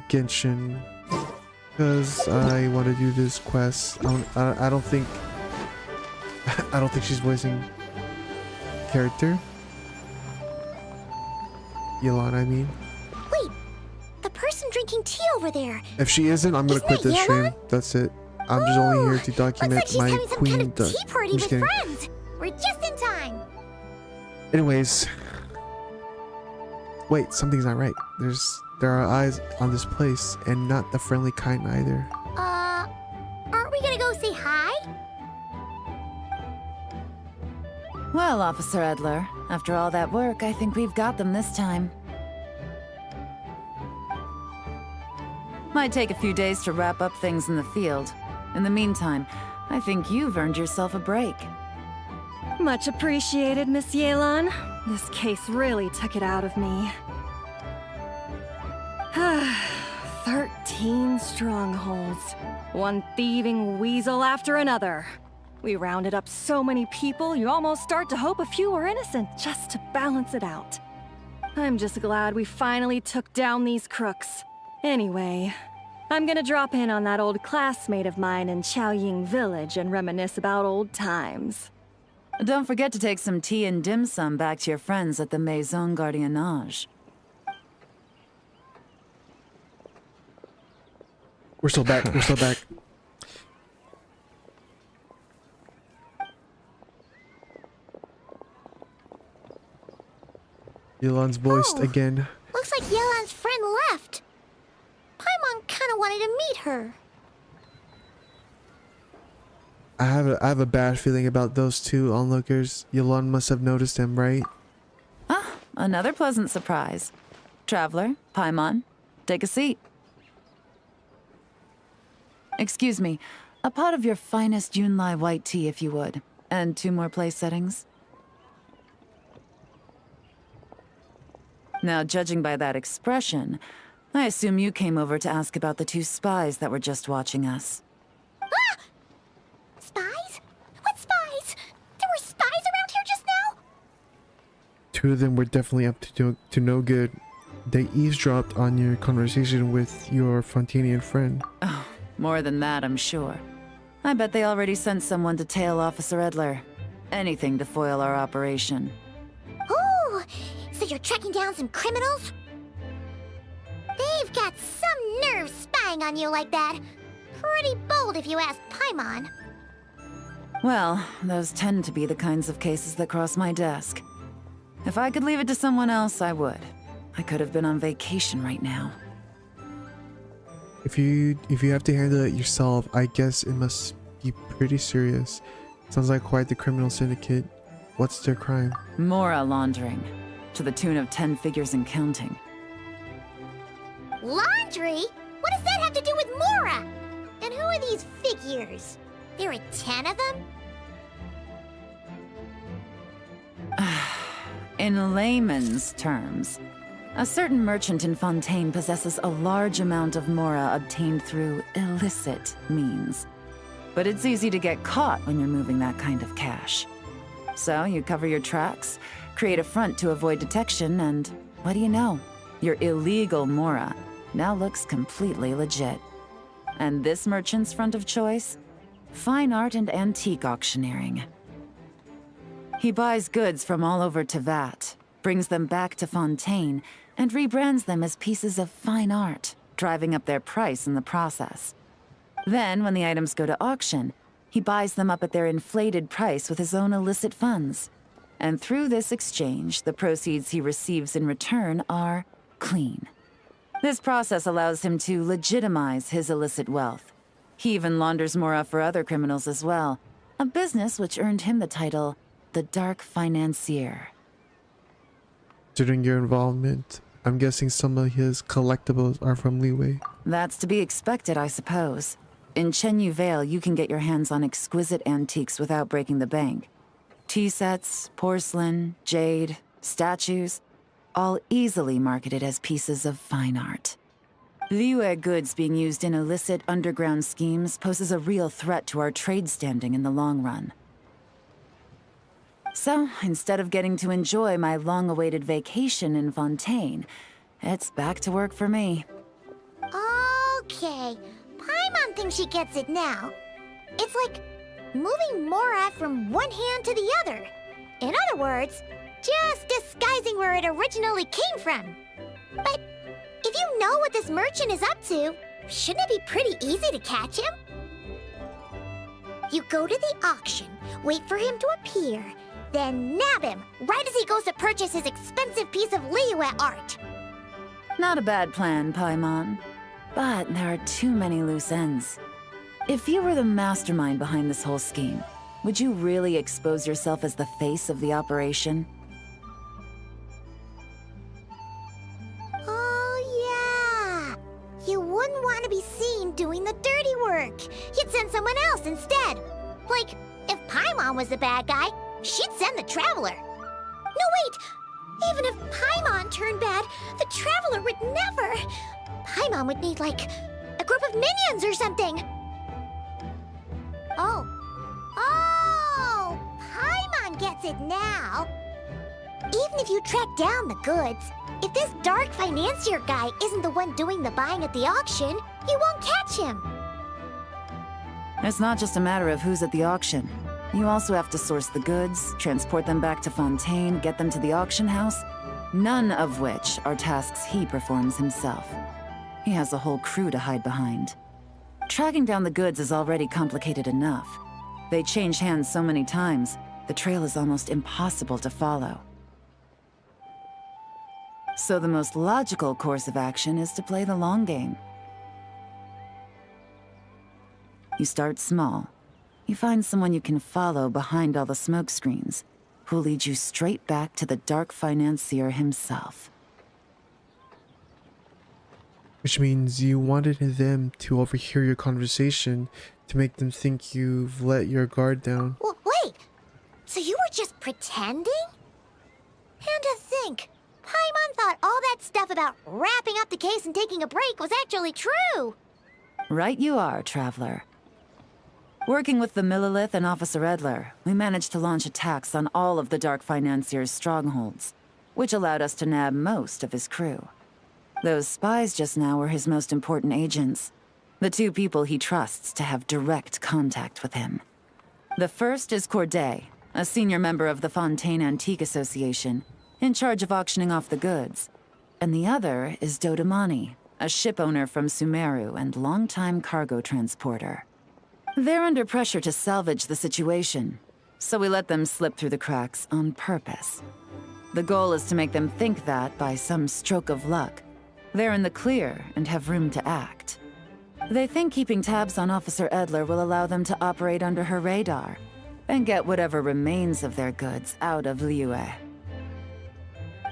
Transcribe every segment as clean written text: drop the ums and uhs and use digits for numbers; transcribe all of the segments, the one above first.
Genshin because I want to do this quest. I don't think I don't think she's voicing character. Yelan, I mean. Wait, the person drinking tea over there. If she isn't, I'm gonna quit this stream. That's it. I'm just only here to document looks like my she's having some queen. kind of tea party I'm with just kidding. friends. We're just in time. Anyways, wait, something's not right. There are eyes on this place, and not the friendly kind either. Aren't we gonna go say hi? Well, Officer Edler, after all that work, I think we've got them this time. Might take a few days to wrap up things in the field. In the meantime, I think you've earned yourself a break. Much appreciated, Miss Yelan. This case really took it out of me. 13 strongholds. One thieving weasel after another. We rounded up so many people, you almost start to hope a few were innocent just to balance it out. I'm just glad we finally took down these crooks. Anyway, I'm gonna drop in on that old classmate of mine in Chaoying Village and reminisce about old times. Don't forget to take some tea and dim sum back to your friends at the Maison Gardiennage. We're still back. We're still back. Yelan's voiced again. Looks like Yelan's friend left. Paimon kind of wanted to meet her. I have a bad feeling about those two onlookers. Yelan must have noticed them, right? Ah, another pleasant surprise. Traveler, Paimon, take a seat. Excuse me, a pot of your finest Yunlai white tea, if you would. And 2 more place settings. Now, judging by that expression, I assume you came over to ask about the 2 spies that were just watching us. Ah! Spies? What spies? There were spies around here just now? 2 of them were definitely up to no good. They eavesdropped on your conversation with your Fontanian friend. Oh, more than that, I'm sure. I bet they already sent someone to tail Officer Edler. Anything to foil our operation. Oh, so you're tracking down some criminals? They've got some nerve spying on you like that. Pretty bold if you ask Paimon. Well, those tend to be the kinds of cases that cross my desk. If I could leave it to someone else, I would. I could have been on vacation right now. If you have to handle it yourself, I guess it must be pretty serious. Sounds like quite the criminal syndicate. What's their crime? Mora laundering, to the tune of 10 figures and counting. Laundry? What does that have to do with Mora? And who are these figures? There are 10 of them? In layman's terms, a certain merchant in Fontaine possesses a large amount of Mora obtained through illicit means. But it's easy to get caught when you're moving that kind of cash. So you cover your tracks, create a front to avoid detection, and what do you know? Your illegal Mora now looks completely legit. And this merchant's front of choice? Fine art and antique auctioneering. He buys goods from all over Tevat, brings them back to Fontaine, and rebrands them as pieces of fine art, driving up their price in the process. Then, when the items go to auction, he buys them up at their inflated price with his own illicit funds. And through this exchange, the proceeds he receives in return are clean. This process allows him to legitimize his illicit wealth. He even launders Mora for other criminals as well, a business which earned him the title, the Dark Financier. Considering your involvement, I'm guessing some of his collectibles are from Leeway. That's to be expected, I suppose. In Chenyu Vale, you can get your hands on exquisite antiques without breaking the bank. Tea sets, porcelain, jade, statues, all easily marketed as pieces of fine art. Liyue goods being used in illicit underground schemes poses a real threat to our trade standing in the long run. So, instead of getting to enjoy my long-awaited vacation in Fontaine, it's back to work for me. Okay, Paimon thinks she gets it now. It's like moving Mora from one hand to the other. In other words, just disguising where it originally came from. But if you know what this merchant is up to, shouldn't it be pretty easy to catch him? You go to the auction, wait for him to appear, then nab him right as he goes to purchase his expensive piece of Liyue art. Not a bad plan, Paimon. But there are too many loose ends. If you were the mastermind behind this whole scheme, would you really expose yourself as the face of the operation? Oh, yeah. You wouldn't want to be seen doing the dirty work. You'd send someone else instead. Like, if Paimon was the bad guy, she'd send the Traveler. No, wait! Even if Paimon turned bad, the Traveler would never. Paimon would need, like, a group of minions or something. Oh. Oh! Paimon gets it now. Even if you track down the goods, if this dark financier guy isn't the one doing the buying at the auction, you won't catch him. It's not just a matter of who's at the auction. You also have to source the goods, transport them back to Fontaine, get them to the auction house, none of which are tasks he performs himself. He has a whole crew to hide behind. Tracking down the goods is already complicated enough. They change hands so many times, the trail is almost impossible to follow. So the most logical course of action is to play the long game. You start small. You find someone you can follow behind all the smoke screens, who'll lead you straight back to the dark financier himself. Which means you wanted them to overhear your conversation to make them think you've let your guard down. Wait, so you were just pretending? And to think, Paimon thought all that stuff about wrapping up the case and taking a break was actually true. Right you are, Traveler. Working with the Millilith and Officer Edler, we managed to launch attacks on all of the Dark Financier's strongholds, which allowed us to nab most of his crew. Those spies just now were his most important agents, the two people he trusts to have direct contact with him. The first is Corday, a senior member of the Fontaine Antique Association, in charge of auctioning off the goods. And the other is Dodamani, a ship owner from Sumeru and longtime cargo transporter. They're under pressure to salvage the situation, so we let them slip through the cracks on purpose. The goal is to make them think that, by some stroke of luck, they're in the clear and have room to act. They think keeping tabs on Officer Edler will allow them to operate under her radar and get whatever remains of their goods out of Liyue.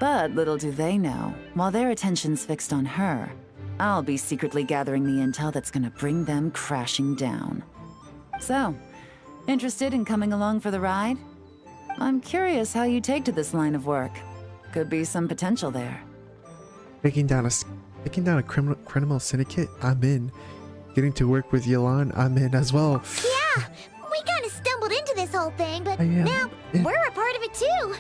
But little do they know, while their attention's fixed on her, I'll be secretly gathering the intel that's gonna bring them crashing down. So, interested in coming along for the ride? I'm curious how you take to this line of work. Could be some potential there. Taking down a criminal syndicate, I'm in. Getting to work with Yelan, I'm in as well. Yeah, we kind of stumbled into this whole thing, but Yeah. now we're a part of it too.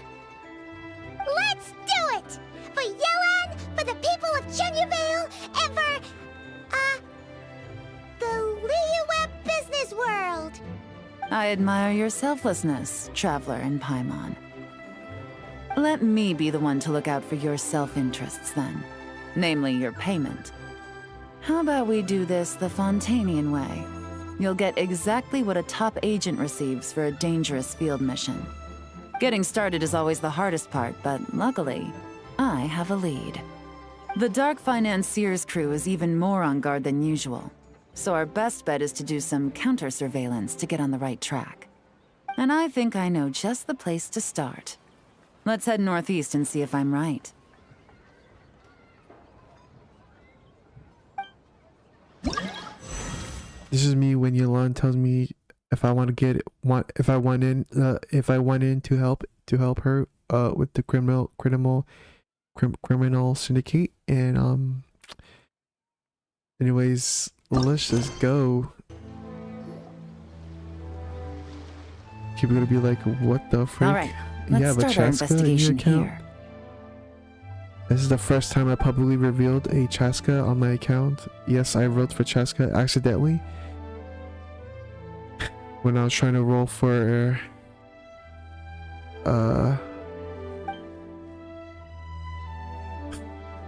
Let's do it! For Yelan, for the people of Chenyavale, and for, the Liyue business world! I admire your selflessness, Traveler and Paimon. Let me be the one to look out for your self-interests then. Namely, your payment. How about we do this the Fontainian way? You'll get exactly what a top agent receives for a dangerous field mission. Getting started is always the hardest part, but luckily, I have a lead. The Dark Financier's crew is even more on guard than usual, so our best bet is to do some counter-surveillance to get on the right track. And I think I know just the place to start. Let's head northeast and see if I'm right. This is me when Yelan tells me if I want in to help her with the criminal syndicate. And anyways, let's just go. People gonna be like, what the frick? All right, let's you have a start our Chaska in your investigation account? here. This is the first time I publicly revealed a Chaska on my account. Yes, I wrote for Chaska accidentally. When I was trying to roll for...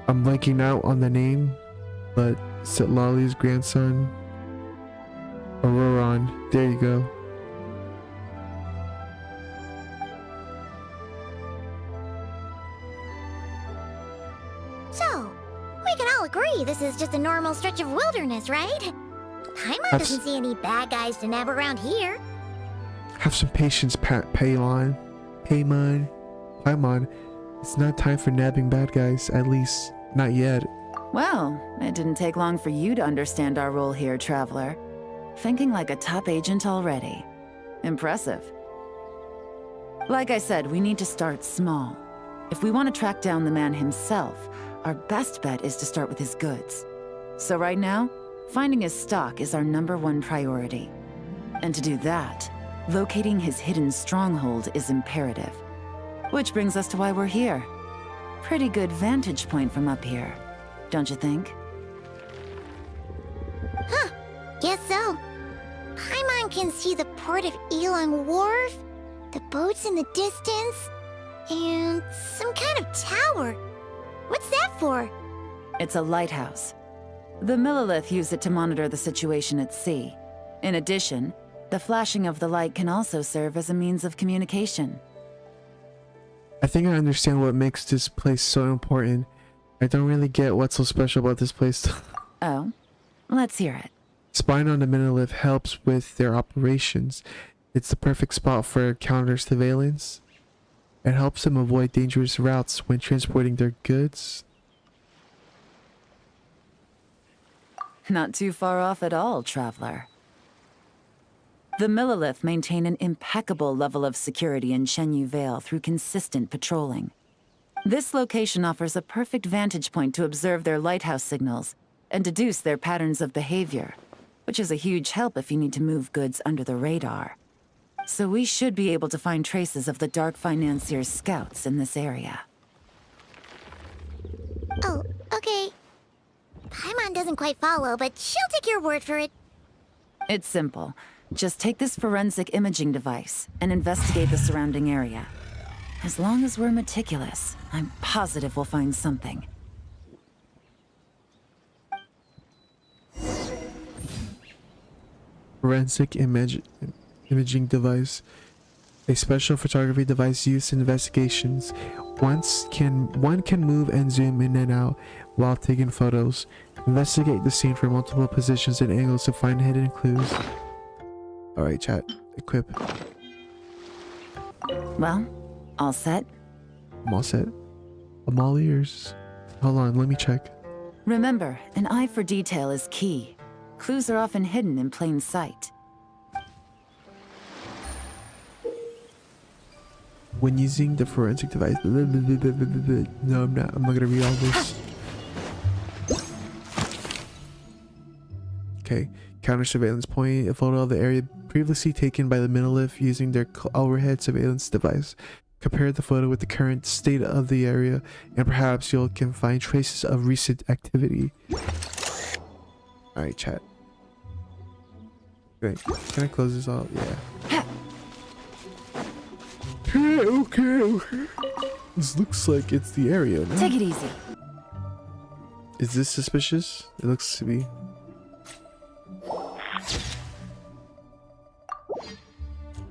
I'm blanking out on the name, but Sitlali's grandson. Auroron. There you go. So, we can all agree this is just a normal stretch of wilderness, right? Paimon doesn't see any bad guys to nab around here. Have some patience, Paimon. Paimon. It's not time for nabbing bad guys, at least not yet. Well, it didn't take long for you to understand our role here, Traveler. Thinking like a top agent already. Impressive. Like I said, we need to start small. If we want to track down the man himself, our best bet is to start with his goods. So right now, finding his stock is our #1 priority. And to do that, locating his hidden stronghold is imperative. Which brings us to why we're here. Pretty good vantage point from up here, don't you think? Huh, guess so. Paimon can see the port of Yelan Wharf, the boats in the distance, and some kind of tower. What's that for? It's a lighthouse. The Millilith use it to monitor the situation at sea. In addition, the flashing of the light can also serve as a means of communication. I think I understand what makes this place so important. I don't really get what's so special about this place. Oh? Let's hear it. Spying on the Millilith helps with their operations. It's the perfect spot for counter surveillance. It helps them avoid dangerous routes when transporting their goods. Not too far off at all, Traveler. The Millilith maintain an impeccable level of security in Shenyu Vale through consistent patrolling. This location offers a perfect vantage point to observe their lighthouse signals and deduce their patterns of behavior, which is a huge help if you need to move goods under the radar. So we should be able to find traces of the Dark Financier's scouts in this area. Oh, okay. Paimon doesn't quite follow, but she'll take your word for it. It's simple. Just take this forensic imaging device and investigate the surrounding area. As long as we're meticulous, I'm positive we'll find something. Forensic imaging device. A special photography device used in investigations. One can move and zoom in and out while taking photos. Investigate the scene from multiple positions and angles to find hidden clues. Alright, chat. Equip. Well, all set? I'm all set. I'm all ears. Hold on, let me check. Remember, an eye for detail is key. Clues are often hidden in plain sight. When using the forensic device... No, I'm not. I'm not gonna read all this. Okay. Counter surveillance point. A photo of the area previously taken by the Millilith using their overhead surveillance device. Compare the photo with the current state of the area, and perhaps you can find traces of recent activity. Alright, chat. Great. Can I close this out? Yeah. Okay. This looks like it's the area, no? Take it easy. Is this suspicious? It looks to be.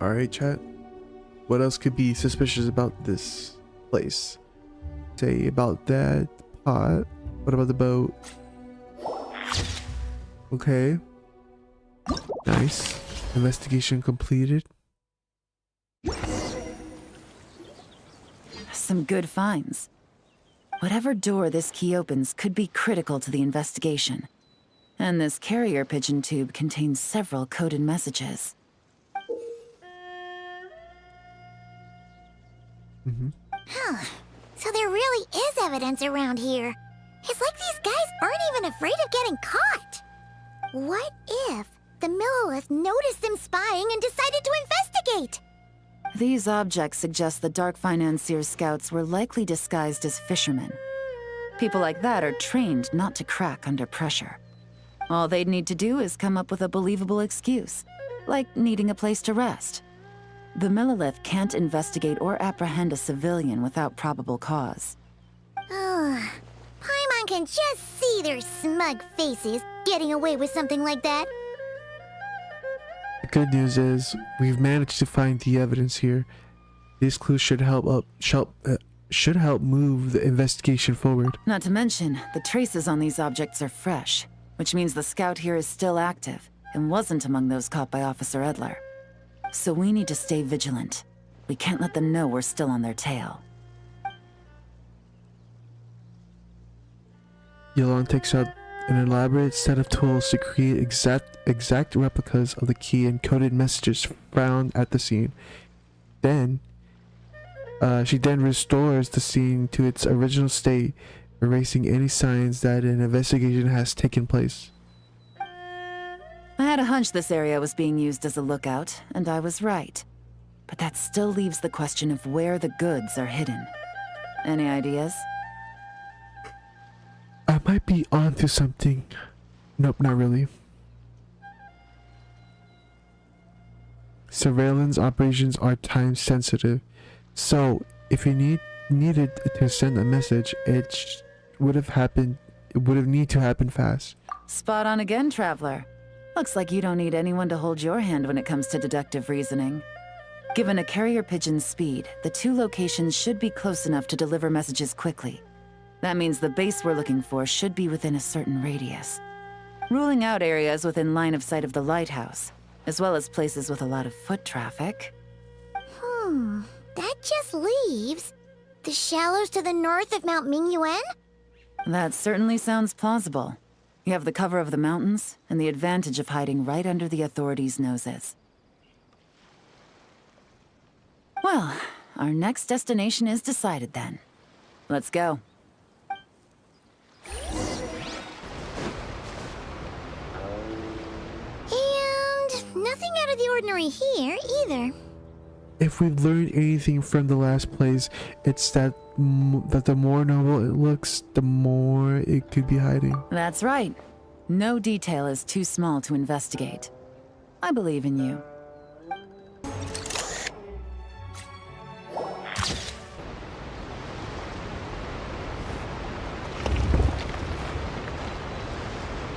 Alright, chat. What else could be suspicious about this place? Say about that pot. What about the boat? Okay. Nice. Investigation completed. Some good finds. Whatever door this key opens could be critical to the investigation. And this carrier pigeon tube contains several coded messages. Huh. So there really is evidence around here. It's like these guys aren't even afraid of getting caught. What if the Millilith noticed them spying and decided to investigate? These objects suggest the Dark Financier's scouts were likely disguised as fishermen. People like that are trained not to crack under pressure. All they'd need to do is come up with a believable excuse, like needing a place to rest. The Millilith can't investigate or apprehend a civilian without probable cause. Oh, Paimon can just see their smug faces getting away with something like that. The good news is we've managed to find the evidence here. These clues should help move the investigation forward. Not to mention, the traces on these objects are fresh, which means the scout here is still active and wasn't among those caught by Officer Edler. So we need to stay vigilant. We can't let them know we're still on their tail. Yelan takes out an elaborate set of tools to create exact replicas of the key and coded messages found at the scene. Then, she restores the scene to its original state, erasing any signs that an investigation has taken place. I had a hunch this area was being used as a lookout, and I was right. But that still leaves the question of where the goods are hidden. Any ideas? I might be onto something. Nope, not really. Surveillance operations are time sensitive, so if you needed to send a message, it would need to happen fast. Spot on again, Traveler. Looks like you don't need anyone to hold your hand when it comes to deductive reasoning. Given a carrier pigeon's speed, the two locations should be close enough to deliver messages quickly. That means the base we're looking for should be within a certain radius. Ruling out areas within line of sight of the lighthouse, as well as places with a lot of foot traffic. That just leaves the shallows to the north of Mount Mingyuan? That certainly sounds plausible. You have the cover of the mountains, and the advantage of hiding right under the authorities' noses. Well, our next destination is decided then. Let's go. And nothing out of the ordinary here, either. If we've learned anything from the last place, it's that the more noble it looks, the more it could be hiding. That's right. No detail is too small to investigate. I believe in you.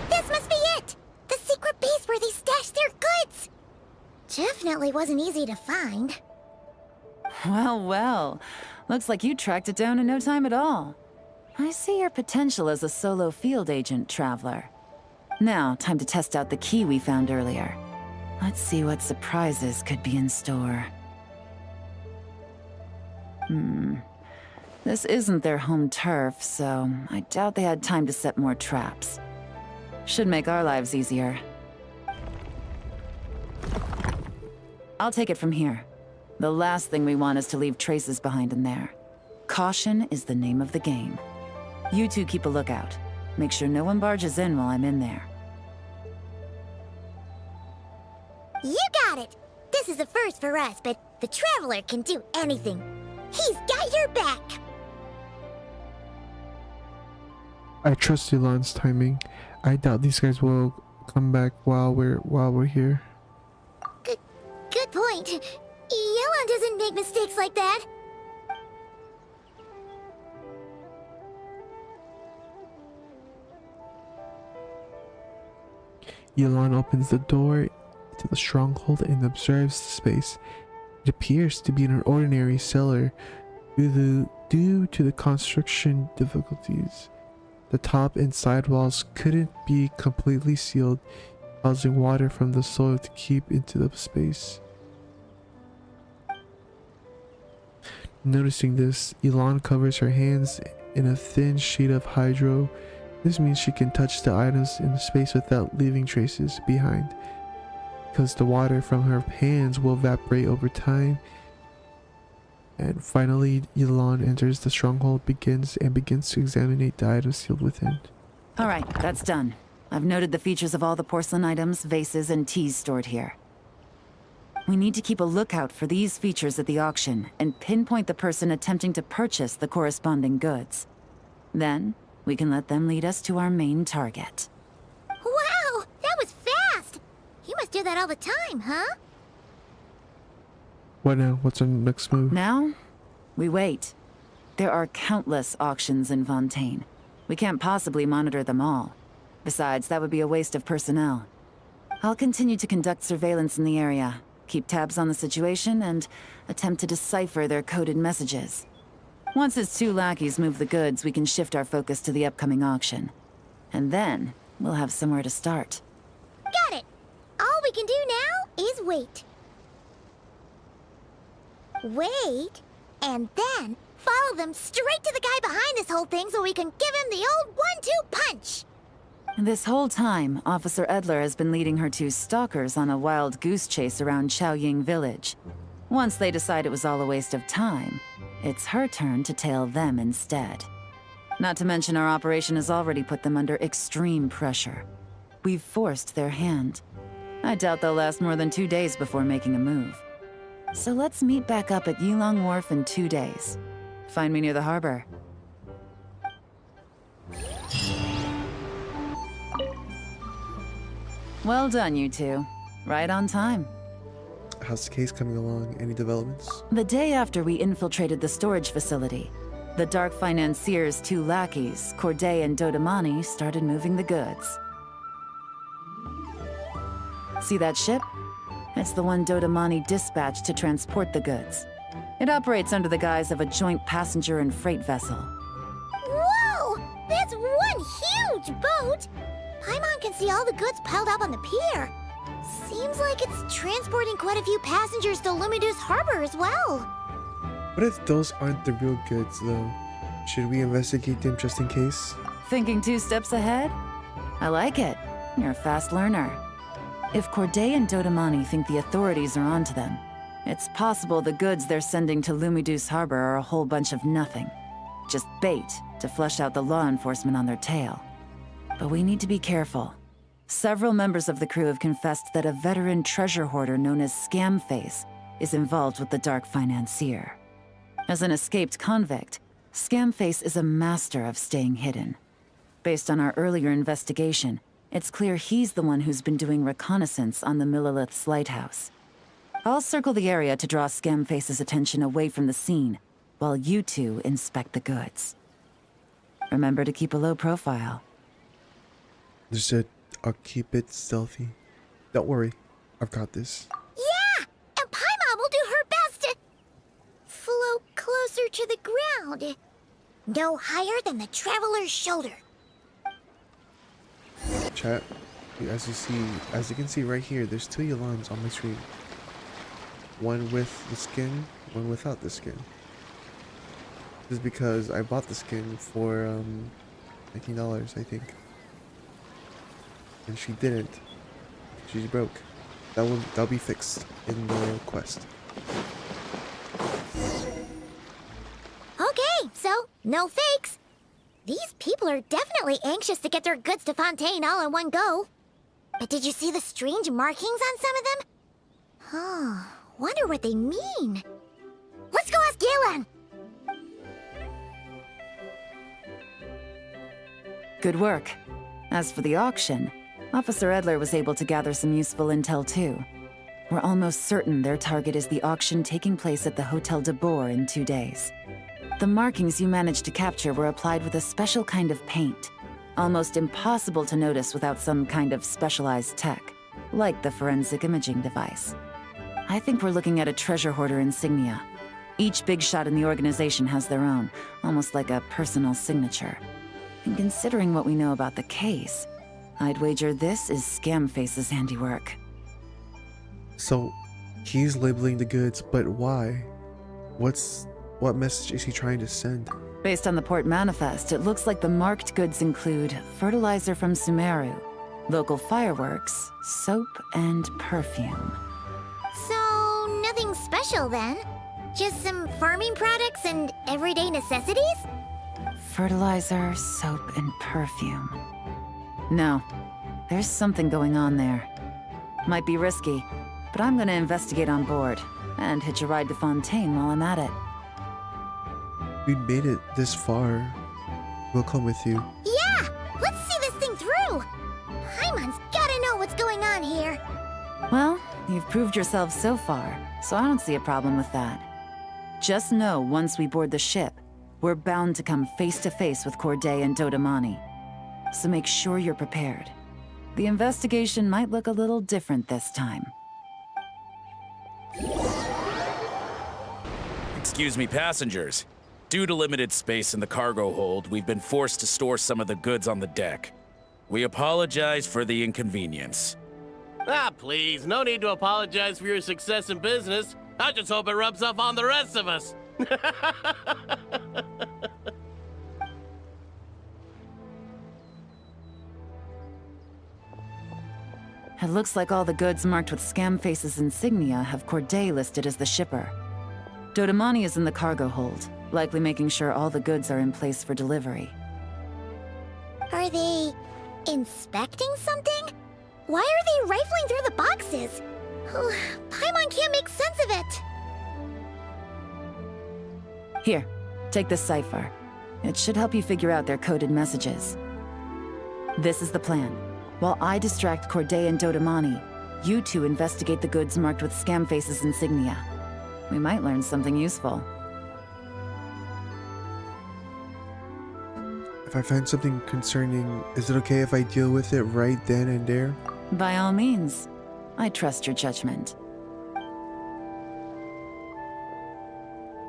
This must be it! The secret base where they stashed their goods! Definitely wasn't easy to find. Well, well. Looks like you tracked it down in no time at all. I see your potential as a solo field agent, Traveler. Now, time to test out the key we found earlier. Let's see what surprises could be in store. This isn't their home turf, so I doubt they had time to set more traps. Should make our lives easier. I'll take it from here. The last thing we want is to leave traces behind in there. Caution is the name of the game. You two keep a lookout. Make sure no one barges in while I'm in there. You got it! This is a first for us, but the Traveler can do anything. He's got your back! I trust Yelan's timing. I doubt these guys will come back while we're here. Good point. Yelan doesn't make mistakes like that. Yelan opens the door to the stronghold and observes the space. It appears to be an ordinary cellar due to the construction difficulties. The top and side walls couldn't be completely sealed, causing water from the soil to keep into the space. Noticing this, Yelan covers her hands in a thin sheet of hydro. This means she can touch the items in the space without leaving traces behind, because the water from her hands will evaporate over time. And finally, Yelan enters the stronghold, begins to examine the items sealed within. Alright, that's done. I've noted the features of all the porcelain items, vases, and teas stored here. We need to keep a lookout for these features at the auction and pinpoint the person attempting to purchase the corresponding goods. Then, we can let them lead us to our main target. Wow, that was fast! You must do that all the time, huh? What now? What's our next move? Now, we wait. There are countless auctions in Fontaine. We can't possibly monitor them all. Besides, that would be a waste of personnel. I'll continue to conduct surveillance in the area, keep tabs on the situation, and attempt to decipher their coded messages. Once its 2 lackeys move the goods, we can shift our focus to the upcoming auction. And then, we'll have somewhere to start. Got it! All we can do now is wait. Wait, and then follow them straight to the guy behind this whole thing so we can give him the old 1-2 punch! This whole time, Officer Edler has been leading her 2 stalkers on a wild goose chase around Chaoying Village. Once they decide it was all a waste of time, it's her turn to tail them instead. Not to mention our operation has already put them under extreme pressure. We've forced their hand. I doubt they'll last more than 2 days before making a move. So let's meet back up at Yelan Wharf in 2 days. Find me near the harbor. Well done, you 2. Right on time. How's the case coming along? Any developments? The day after we infiltrated the storage facility, the Dark Financier's 2 lackeys, Corday and Dodamani, started moving the goods. See that ship? It's the one Dodamani dispatched to transport the goods. It operates under the guise of a joint passenger and freight vessel. Whoa! That's one huge boat! Paimon can see all the goods piled up on the pier. Seems like it's transporting quite a few passengers to Lumidus Harbor as well. What if those aren't the real goods, though? Should we investigate them just in case? Thinking 2 steps ahead? I like it. You're a fast learner. If Corday and Dodamani think the authorities are onto them, it's possible the goods they're sending to Lumidus Harbor are a whole bunch of nothing. Just bait to flush out the law enforcement on their tail. But we need to be careful. Several members of the crew have confessed that a veteran treasure hoarder known as Scamface is involved with the Dark Financier. As an escaped convict, Scamface is a master of staying hidden. Based on our earlier investigation, it's clear he's the one who's been doing reconnaissance on the Millilith's lighthouse. I'll circle the area to draw Scamface's attention away from the scene, while you 2 inspect the goods. Remember to keep a low profile. Understood. I'll keep it stealthy. Don't worry. I've got this. Yeah! And Paimon will do her best to float closer to the ground. No higher than the traveler's shoulder. Chat, as you can see right here, there's 2 Yelans on my screen. One with the skin, one without the skin. This is because I bought the skin for $19, I think. And she didn't. She's broke. That'll be fixed in the quest. Okay, so no fakes. These people are definitely anxious to get their goods to Fontaine all in one go. But did you see the strange markings on some of them? Huh, wonder what they mean. Let's go ask Yelan! Good work. As for the auction, Officer Edler was able to gather some useful intel too. We're almost certain their target is the auction taking place at the Hotel de Boer in 2 days. The markings you managed to capture were applied with a special kind of paint, almost impossible to notice without some kind of specialized tech, like the forensic imaging device. I think we're looking at a treasure hoarder insignia. Each big shot in the organization has their own, almost like a personal signature. And considering what we know about the case, I'd wager this is Scamface's handiwork. So, he's labeling the goods, but why? What message is he trying to send? Based on the port manifest, it looks like the marked goods include fertilizer from Sumeru, local fireworks, soap, and perfume. So, nothing special then? Just some farming products and everyday necessities? Fertilizer, soap, and perfume. No, there's something going on there. Might be risky, but I'm gonna investigate on board, and hitch a ride to Fontaine while I'm at it. We made it this far. We'll come with you. Yeah, let's see this thing through. Paimon's gotta know what's going on here. Well, you've proved yourself so far, so I don't see a problem with that. Just know once we board the ship, we're bound to come face to face with Corday and Dodamani. So make sure you're prepared. The investigation might look a little different this time. Excuse me, passengers. Due to limited space in the cargo hold, we've been forced to store some of the goods on the deck. We apologize for the inconvenience. Ah, please, no need to apologize for your success in business. I just hope it rubs off on the rest of us. It looks like all the goods marked with Scamface's insignia have Corday listed as the shipper. Dodamani is in the cargo hold, likely making sure all the goods are in place for delivery. Are they inspecting something? Why are they rifling through the boxes? Oh, Paimon can't make sense of it. Here, take this cipher. It should help you figure out their coded messages. This is the plan. While I distract Corday and Dodamani, you two investigate the goods marked with Scamface's insignia. We might learn something useful. If I find something concerning, is it okay if I deal with it right then and there? By all means. I trust your judgment.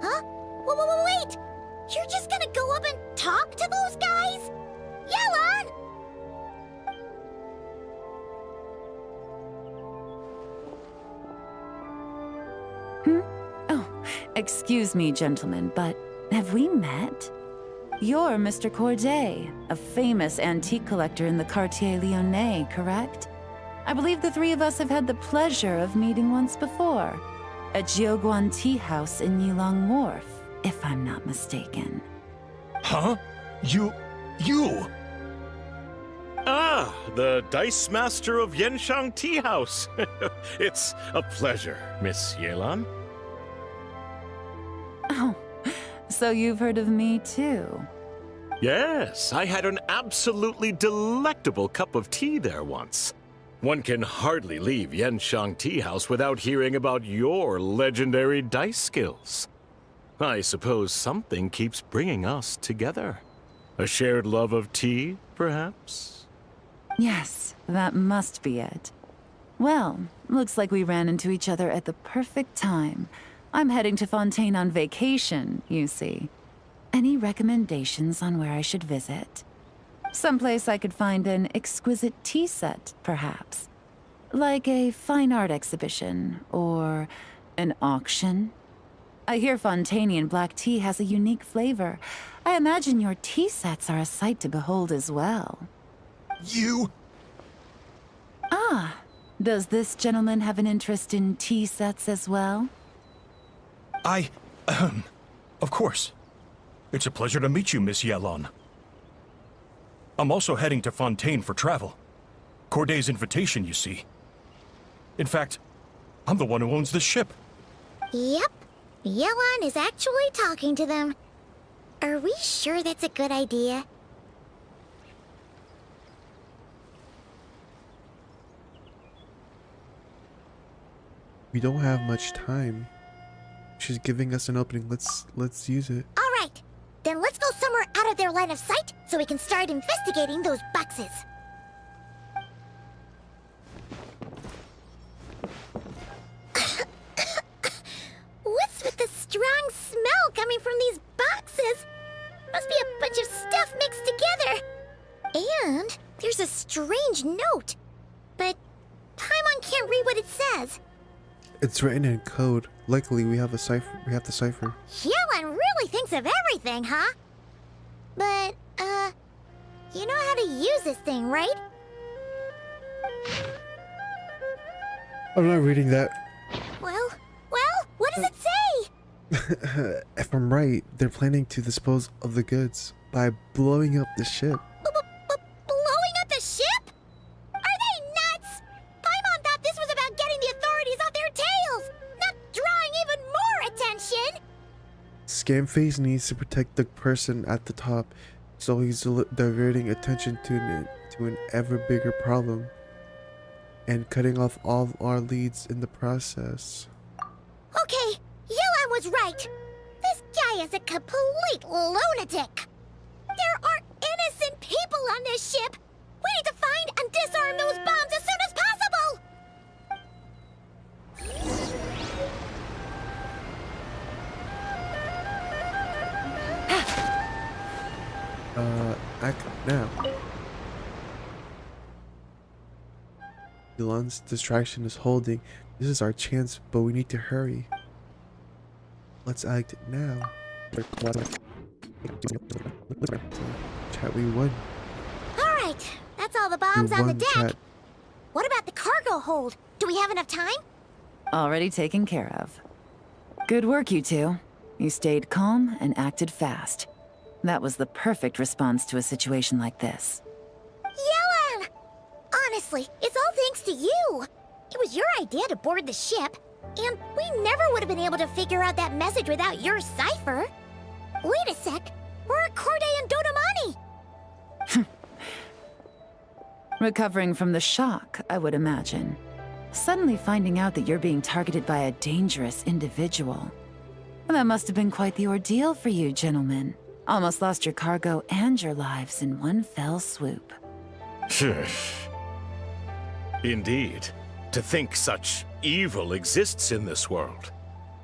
Huh? Wait! You're just gonna go up and talk to those guys? Yelan! Oh, excuse me, gentlemen, but have we met? You're Mr. Corday, a famous antique collector in the Quartier Lyonnais, correct? I believe the three of us have had the pleasure of meeting once before, at Jiuguan Tea House in Yilong Wharf, if I'm not mistaken. Huh? You... Ah, the Dice Master of Yenshang Tea House. It's a pleasure, Miss Yelan. Oh, so you've heard of me too? Yes, I had an absolutely delectable cup of tea there once. One can hardly leave Yenshang Tea House without hearing about your legendary dice skills. I suppose something keeps bringing us together. A shared love of tea, perhaps? Yes, that must be it. Well, looks like we ran into each other at the perfect time. I'm heading to Fontaine on vacation, you see. Any recommendations on where I should visit? Someplace I could find an exquisite tea set, perhaps. Like a fine art exhibition, or an auction. I hear Fontainian black tea has a unique flavor. I imagine your tea sets are a sight to behold as well. You... Ah, does this gentleman have an interest in tea sets as well? Of course. It's a pleasure to meet you, Miss Yelan. I'm also heading to Fontaine for travel. Corday's invitation, you see. In fact, I'm the one who owns the ship. Yep. Yelan is actually talking to them. Are we sure that's a good idea? We don't have much time. She's giving us an opening. Let's use it. All right. Then let's go somewhere out of their line of sight so we can start investigating those boxes. What's with the strong smell coming from these boxes? Must be a bunch of stuff mixed together. And there's a strange note. But Paimon can't read what it says. It's written in code. Luckily, we have the cipher. Yelan really thinks of everything, huh? But, you know how to use this thing, right? I'm not reading that. Well, what does it say? If I'm right, they're planning to dispose of the goods by blowing up the ship. Blowing up the ship? Are they nuts? Paimon thought this was about getting the authorities off their tails, not drawing even more attention. Scamface needs to protect the person at the top. So he's diverting attention to an ever bigger problem and cutting off all our leads in the process. Okay, Yelan was right. This guy is a complete lunatic. There are innocent people on this ship. We need to find and disarm those bombs as soon as possible! Act now. Yelan's distraction is holding. This is our chance, but we need to hurry. Let's act now. Chat, we won. Alright, that's all the bombs We on the won, deck. chat. What about the cargo hold? Do we have enough time? Already taken care of. Good work, you two. You stayed calm and acted fast. That was the perfect response to a situation like this. Yelan! Honestly, it's all thanks to you. It was your idea to board the ship, and we never would have been able to figure out that message without your cipher. Wait a sec. Where are Corday and Dodamani? Recovering from the shock, I would imagine. Suddenly finding out that you're being targeted by a dangerous individual. That must have been quite the ordeal for you, gentlemen. Almost lost your cargo and your lives in one fell swoop. Indeed. To think such evil exists in this world.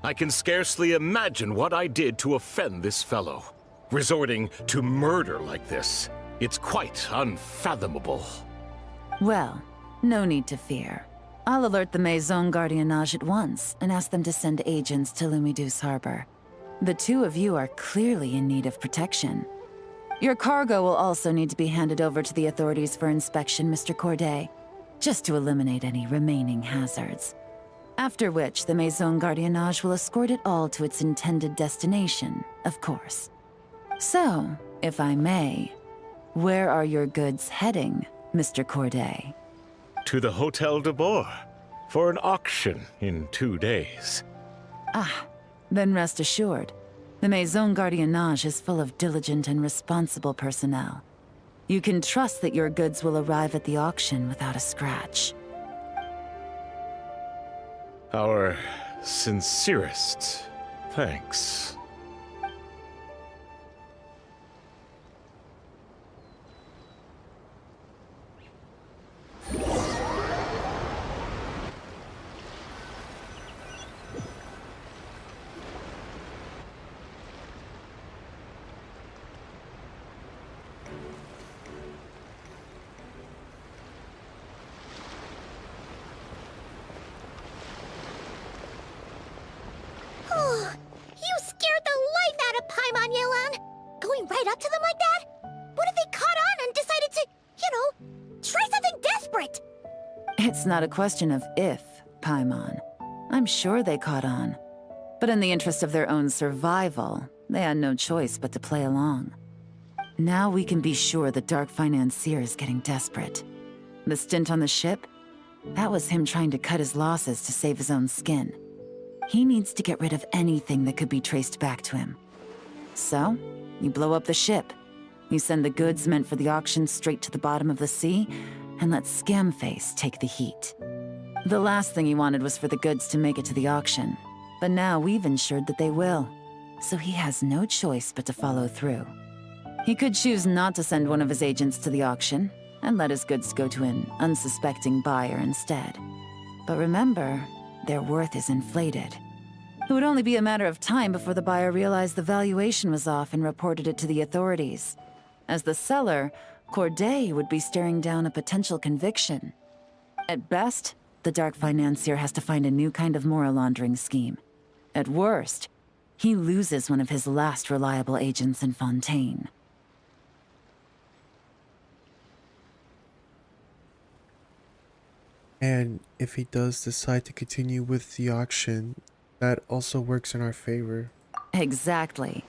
I can scarcely imagine what I did to offend this fellow. Resorting to murder like this. It's quite unfathomable. Well, no need to fear. I'll alert the Maison Gardiennage at once and ask them to send agents to Lumidus Harbor. The two of you are clearly in need of protection. Your cargo will also need to be handed over to the authorities for inspection, Mr. Corday, just to eliminate any remaining hazards. After which, the Maison Gardiennage will escort it all to its intended destination, of course. So, if I may, where are your goods heading, Mr. Corday? To the Hotel de Boer for an auction in 2 days. Ah, then rest assured, the Maison Gardiennage is full of diligent and responsible personnel. You can trust that your goods will arrive at the auction without a scratch. Our sincerest thanks. You scared the life out of Paimon, Yelan! Going right up to them like that? What if they caught on and decided to, try something desperate? It's not a question of if, Paimon. I'm sure they caught on. But in the interest of their own survival, they had no choice but to play along. Now we can be sure the Dark Financier is getting desperate. The stint on the ship? That was him trying to cut his losses to save his own skin. He needs to get rid of anything that could be traced back to him. So, you blow up the ship. You send the goods meant for the auction straight to the bottom of the sea, and let Scamface take the heat. The last thing he wanted was for the goods to make it to the auction, but now we've ensured that they will, so he has no choice but to follow through. He could choose not to send one of his agents to the auction, and let his goods go to an unsuspecting buyer instead. But remember, their worth is inflated. It would only be a matter of time before the buyer realized the valuation was off and reported it to the authorities. As the seller, Corday would be staring down a potential conviction. At best, the Dark Financier has to find a new kind of moral laundering scheme. At worst, he loses one of his last reliable agents in Fontaine. And if he does decide to continue with the auction, that also works in our favor. Exactly.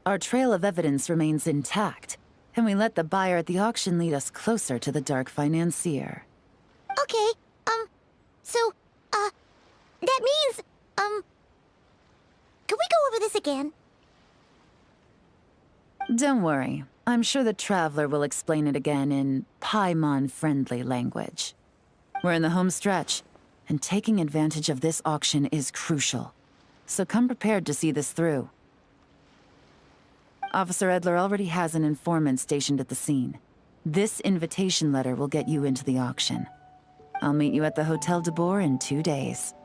Our trail of evidence remains intact, and we let the buyer at the auction lead us closer to the Dark Financier. Okay, that means, can we go over this again? Don't worry, I'm sure the Traveler will explain it again in Paimon-friendly language. We're in the home stretch, and taking advantage of this auction is crucial. So come prepared to see this through. Officer Edler already has an informant stationed at the scene. This invitation letter will get you into the auction. I'll meet you at the Hotel de Boer in 2 days.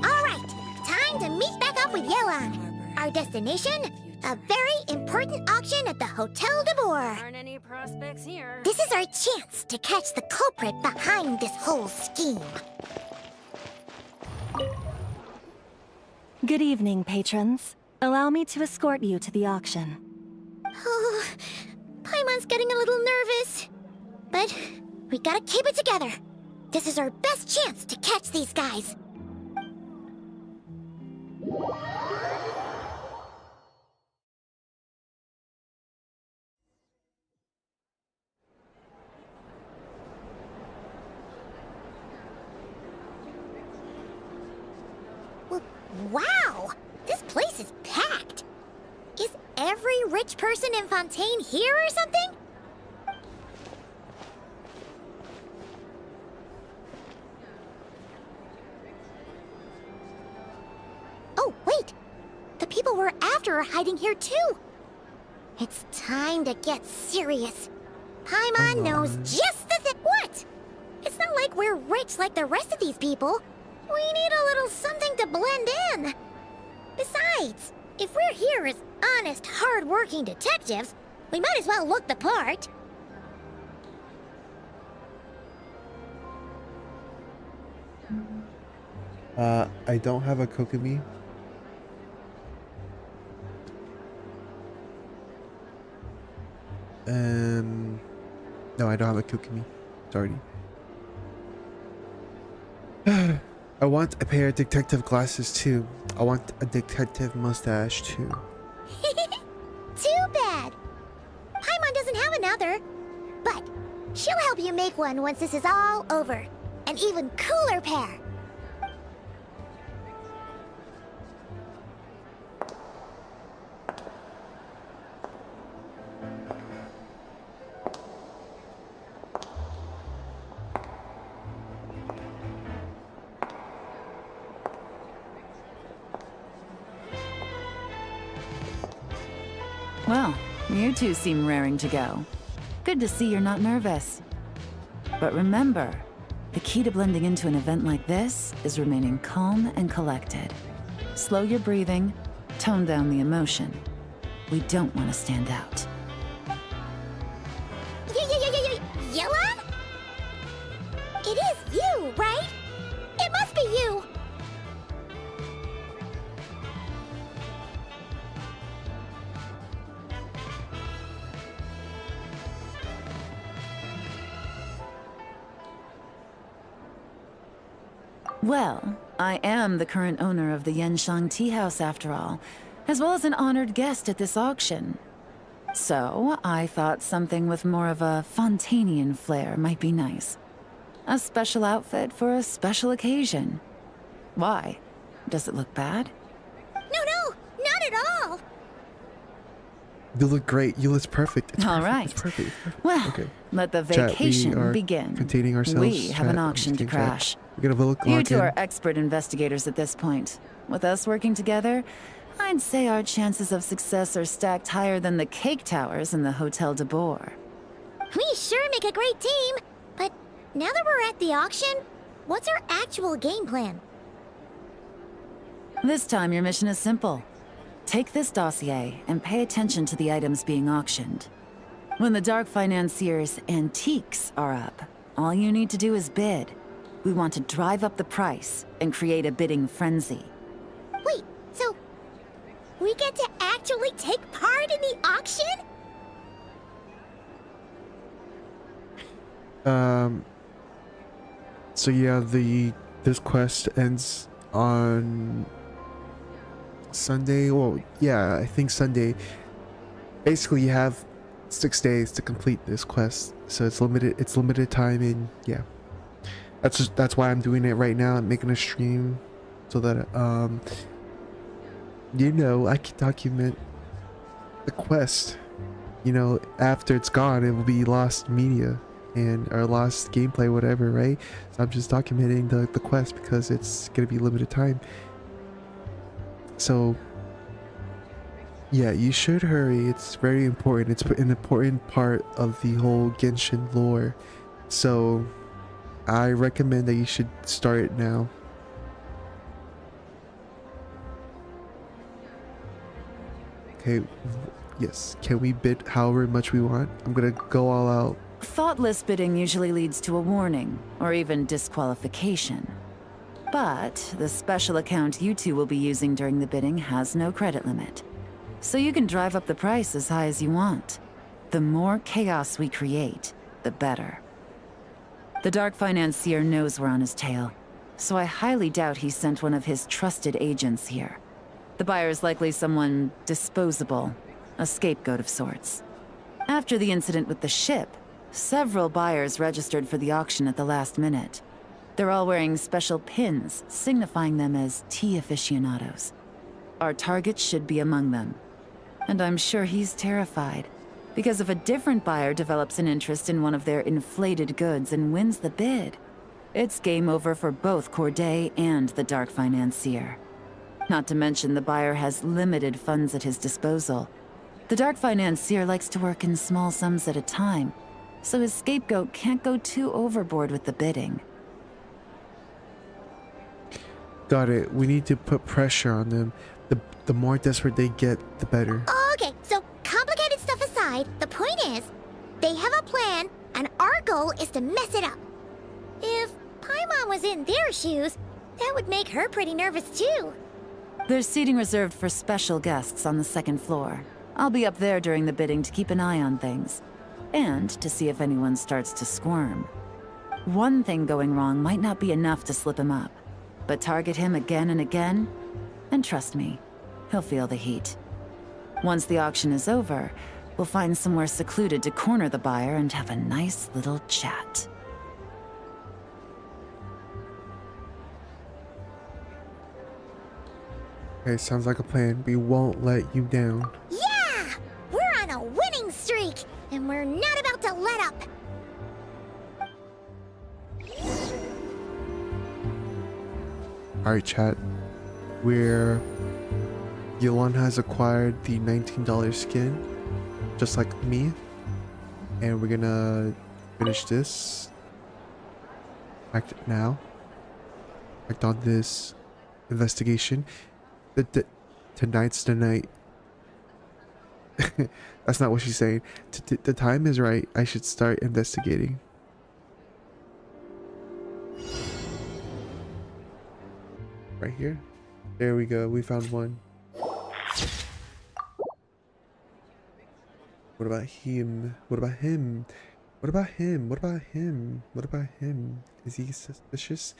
All right, time to meet back up with Yelan. Our destination? A very important auction at the Hotel de Boer. Aren't any prospects here. This is our chance to catch the culprit behind this whole scheme. Good evening, patrons. Allow me to escort you to the auction. Oh, Paimon's getting a little nervous. But we gotta keep it together. This is our best chance to catch these guys. Wow! This place is packed! Is every rich person in Fontaine here or something? Oh, wait! The people we're after are hiding here too! It's time to get serious. Paimon knows just the thing. What? It's not like we're rich like the rest of these people. We need a little something to blend in. Besides, if we're here as honest, hard-working detectives, we might as well look the part. I don't have a Kokomi. No, I don't have a Kokomi. Sorry. I want a pair of detective glasses too. I want a detective mustache too. Too bad. Paimon doesn't have another. But she'll help you make one once this is all over. An even cooler pair. Well, you two seem raring to go. Good to see you're not nervous. But remember, the key to blending into an event like this is remaining calm and collected. Slow your breathing, tone down the emotion. We don't want to stand out. Yelan? It is you, right? It must be you. Well, I am the current owner of the Yenshang Tea House after all, as well as an honored guest at this auction. So, I thought something with more of a Fontainian flair might be nice. A special outfit for a special occasion. Why? Does it look bad? No, not at all. You look great. You look perfect. It's All perfect. right. It's perfect. It's perfect. Well, Okay. let the Chat, we vacation are begin. containing ourselves. We have an Chat, auction to I'm just kidding, chat. crash. We're gonna look You log two in. are expert investigators at this point. With us working together, I'd say our chances of success are stacked higher than the cake towers in the Hotel de Boer. We sure make a great team. But now that we're at the auction, what's our actual game plan? This time your mission is simple. Take this dossier and pay attention to the items being auctioned. When the Dark Financier's antiques are up, all you need to do is bid. We want to drive up the price and create a bidding frenzy. Wait, so we get to actually take part in the auction? So yeah, this quest ends on Sunday. Well, yeah, I think Sunday. Basically, you have 6 days to complete this quest, so it's limited. It's limited time, and yeah, that's why I'm doing it right now. I'm making a stream so that you know, I can document the quest. You know, after it's gone, it will be lost media and or lost gameplay, whatever, right? So I'm just documenting the quest because it's gonna be limited time. So yeah, you should hurry. It's very important. It's an important part of the whole Genshin lore. So I recommend that you should start it now. Okay, yes, can we bid however much we want? I'm gonna go all out. Thoughtless bidding usually leads to a warning, or even disqualification. But the special account you two will be using during the bidding has no credit limit. So you can drive up the price as high as you want. The more chaos we create, the better. The Dark Financier knows we're on his tail, so I highly doubt he sent one of his trusted agents here. The buyer's likely someone disposable, a scapegoat of sorts. After the incident with the ship, several buyers registered for the auction at the last minute. They're all wearing special pins, signifying them as tea aficionados. Our target should be among them. And I'm sure he's terrified, because if a different buyer develops an interest in one of their inflated goods and wins the bid, it's game over for both Corday and the Dark Financier. Not to mention the buyer has limited funds at his disposal. The Dark Financier likes to work in small sums at a time, so his scapegoat can't go too overboard with the bidding. Got it. We need to put pressure on them. The more desperate they get, the better. Okay, so complicated stuff aside, the point is, they have a plan, and our goal is to mess it up. If Paimon was in their shoes, that would make her pretty nervous too. There's seating reserved for special guests on the second floor. I'll be up there during the bidding to keep an eye on things, and to see if anyone starts to squirm. One thing going wrong might not be enough to slip him up, but target him again and again, and trust me, he'll feel the heat. Once the auction is over, we'll find somewhere secluded to corner the buyer and have a nice little chat. Okay, sounds like a plan. We won't let you down. Yeah! We're on a winning streak, and we're not about to let up. Alright, chat. Yelan has acquired the $19 skin, just like me. And we're gonna finish this. Act now. Act on this investigation. Tonight's the night. That's not what she's saying. The time is right. I should start investigating. Right here. There we go. We found one. What about him? What about him? What about him? What about him? What about him? Is he suspicious?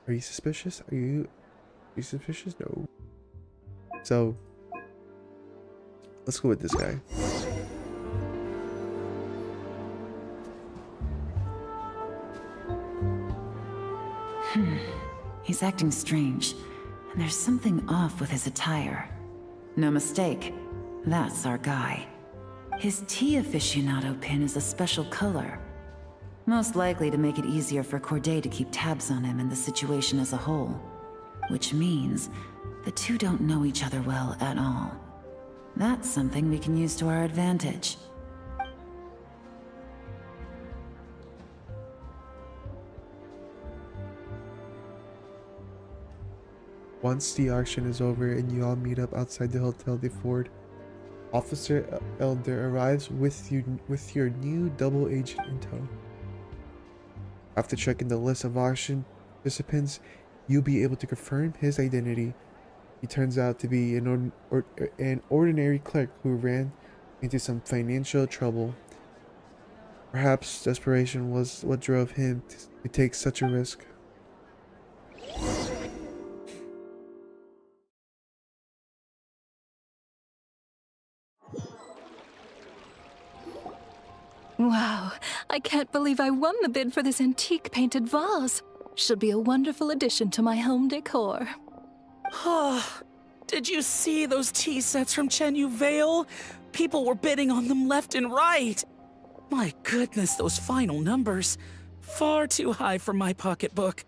Are you suspicious? Are you suspicious? No. So let's go with this guy. He's acting strange, and there's something off with his attire. No mistake, that's our guy. His tea aficionado pin is a special color, most likely to make it easier for Corday to keep tabs on him and the situation as a whole. Which means the two don't know each other well at all. That's something we can use to our advantage. Once the auction is over and you all meet up outside the Hotel de Ford, Officer Elder arrives with your new double agent intel. After checking the list of auction participants, you'll be able to confirm his identity. He turns out to be an ordinary clerk who ran into some financial trouble. Perhaps desperation was what drove him to take such a risk. Wow, I can't believe I won the bid for this antique painted vase. Should be a wonderful addition to my home decor. Did you see those tea sets from Chenyu Vale? People were bidding on them left and right. My goodness, those final numbers. Far too high for my pocketbook.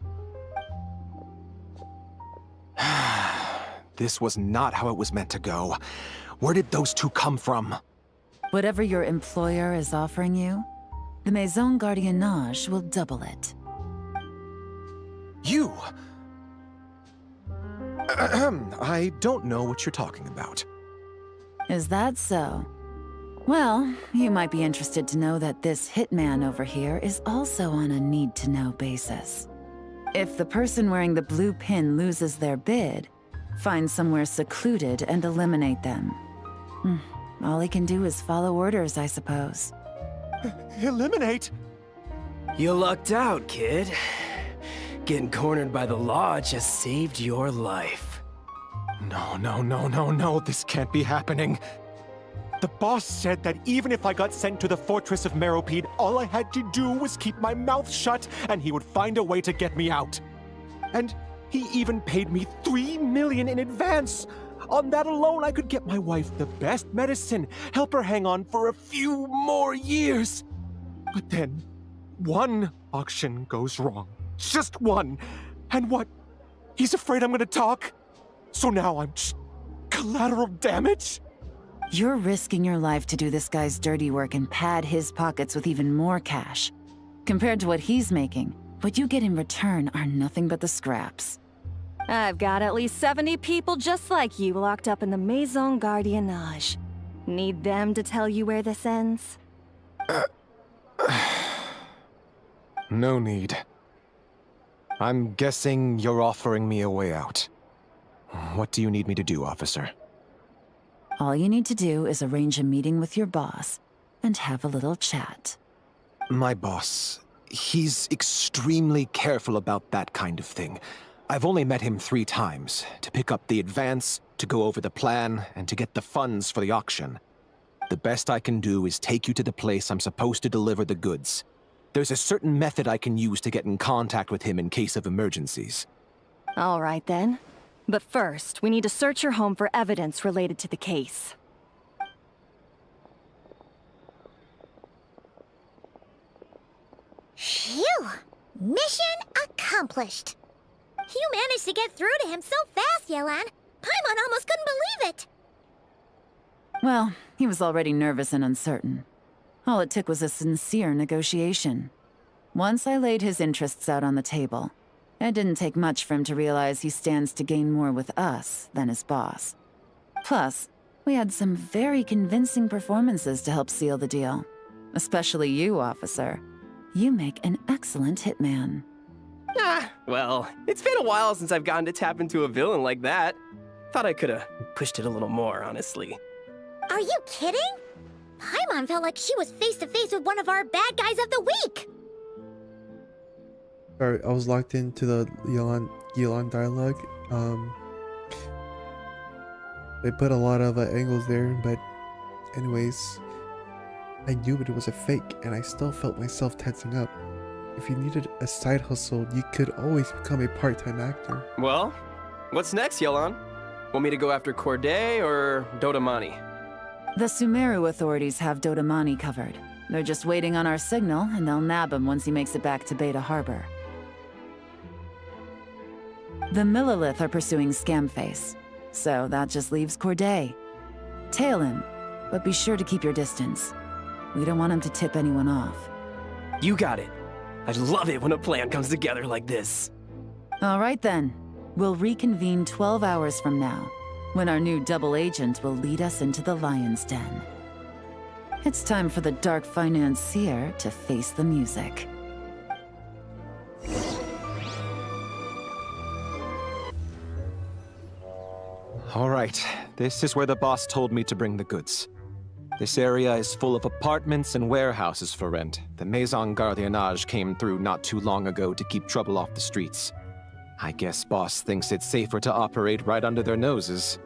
This was not how it was meant to go. Where did those two come from? Whatever your employer is offering you, the Maison Gardiennage will double it. You! I don't know what you're talking about. Is that so? Well, you might be interested to know that this hitman over here is also on a need-to-know basis. If the person wearing the blue pin loses their bid, find somewhere secluded and eliminate them. All he can do is follow orders, I suppose. Eliminate? You lucked out, kid. Getting cornered by the law just saved your life. No, this can't be happening. The boss said that even if I got sent to the fortress of Meropide, all I had to do was keep my mouth shut and he would find a way to get me out. And he even paid me $3 million in advance. On that alone, I could get my wife the best medicine, help her hang on for a few more years. But then, one auction goes wrong. Just one. And what? He's afraid I'm gonna talk? So now I'm just collateral damage? You're risking your life to do this guy's dirty work and pad his pockets with even more cash. Compared to what he's making, what you get in return are nothing but the scraps. I've got at least 70 people just like you locked up in the Maison Gardiennage. Need them to tell you where this ends? No need. I'm guessing you're offering me a way out. What do you need me to do, officer? All you need to do is arrange a meeting with your boss and have a little chat. My boss, he's extremely careful about that kind of thing. I've only met him 3 times, to pick up the advance, to go over the plan, and to get the funds for the auction. The best I can do is take you to the place I'm supposed to deliver the goods. There's a certain method I can use to get in contact with him in case of emergencies. All right then. But first, we need to search your home for evidence related to the case. Phew! Mission accomplished. You managed to get through to him so fast, Yelan. Paimon almost couldn't believe it. Well, he was already nervous and uncertain. All it took was a sincere negotiation. Once I laid his interests out on the table, it didn't take much for him to realize he stands to gain more with us than his boss. Plus, we had some very convincing performances to help seal the deal. Especially you, officer. You make an excellent hitman. Well, it's been a while since I've gotten to tap into a villain like that. Thought I could've pushed it a little more, honestly. Are you kidding? Paimon felt like she was face to face with one of our bad guys of the week. Sorry, I was locked into the Yelan dialogue. They put a lot of angles there, but anyways, I knew it was a fake, and I still felt myself tensing up. If you needed a side hustle, you could always become a part-time actor. Well, what's next, Yelan? Want me to go after Corday or Dodamani? The Sumeru authorities have Dodamani covered. They're just waiting on our signal, and they'll nab him once he makes it back to Beta Harbor. The Millilith are pursuing Scamface, so that just leaves Corday. Tail him, but be sure to keep your distance. We don't want him to tip anyone off. You got it. I love it when a plan comes together like this. All right then. We'll reconvene 12 hours from now, when our new double agent will lead us into the Lion's Den. It's time for the dark financier to face the music. All right, this is where the boss told me to bring the goods. This area is full of apartments and warehouses for rent. The Maison Gardiennage came through not too long ago to keep trouble off the streets. I guess boss thinks it's safer to operate right under their noses.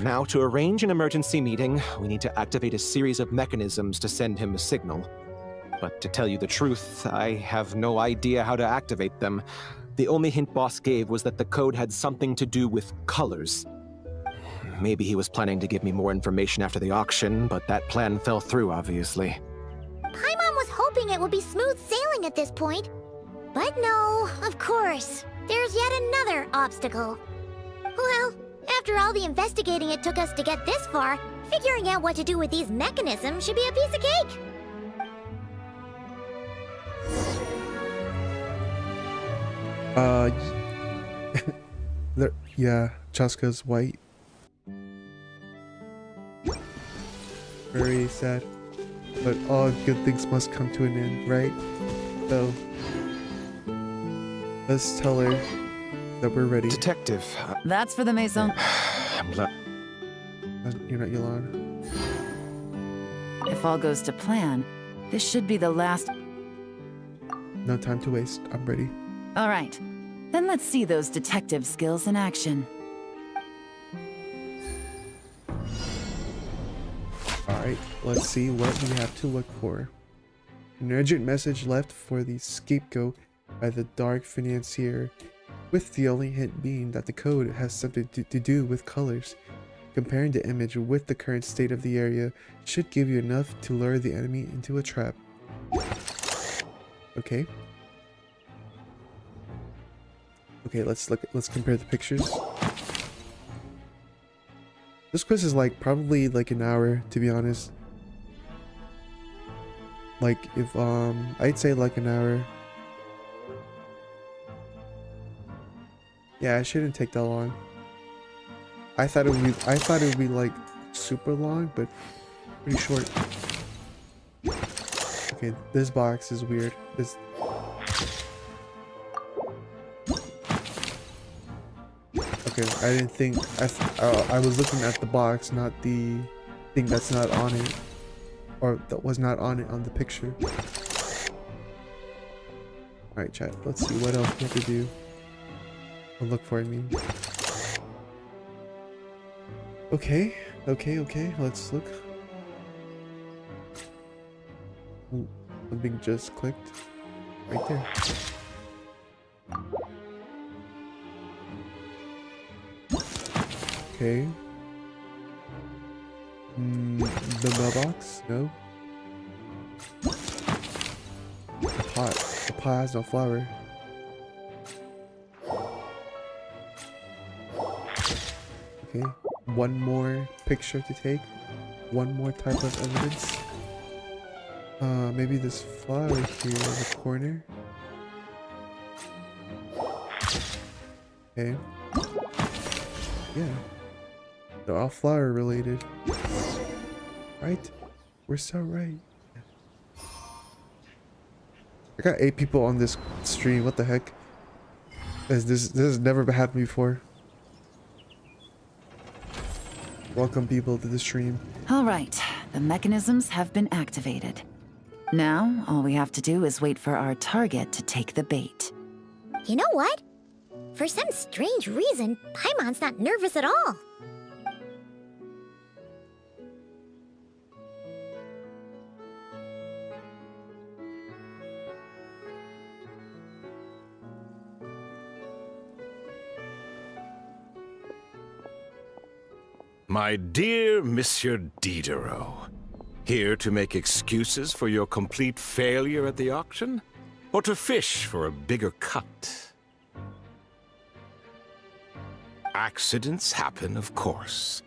Now, to arrange an emergency meeting, we need to activate a series of mechanisms to send him a signal. But to tell you the truth, I have no idea how to activate them. The only hint boss gave was that the code had something to do with colors. maybe he was planning to give me more information after the auction, but that plan fell through, obviously. Paimon was hoping it would be smooth sailing at this point. But no, of course. There's yet another obstacle. Well, after all the investigating it took us to get this far, figuring out what to do with these mechanisms should be a piece of cake. Yeah, Chaska's white. Very sad. But all good things must come to an end, right? So, let's tell her that we're ready. Detective, That's for the Maison. I'm glad. You're not Yelan. If all goes to plan, this should be the last. No time to waste. I'm ready. All right. Then let's see those detective skills in action. Alright, let's see what we have to look for. An urgent message left for the scapegoat by the dark financier, with the only hint being that the code has something to do with colors. Comparing the image with the current state of the area should give you enough to lure the enemy into a trap. Okay. Okay, let's compare the pictures. This quiz is like probably like an hour, to be honest. Like if I'd say like an hour. Yeah, it shouldn't take that long. I thought it would be like super long, but pretty short. Okay, this box is weird. This Okay, I didn't think I was looking at the box, not the thing that's not on it, or that was not on it on the picture. All right, chat. Let's see what else we have to do. Or look for, I mean. Okay. Let's look. Ooh, something just clicked right there. Okay. The mailbox? No. The pot. The pot has no flower. Okay. One more picture to take. One more type of evidence. Maybe this flower here in the corner. Okay. Yeah. They're all flower related. Right? We're so right. I got 8 people on this stream. What the heck? This has never happened before. Welcome people to the stream. All right. The mechanisms have been activated. Now, all we have to do is wait for our target to take the bait. You know what? For some strange reason, Paimon's not nervous at all. My dear Monsieur Diderot, here to make excuses for your complete failure at the auction? Or to fish for a bigger cut? Accidents happen, of course.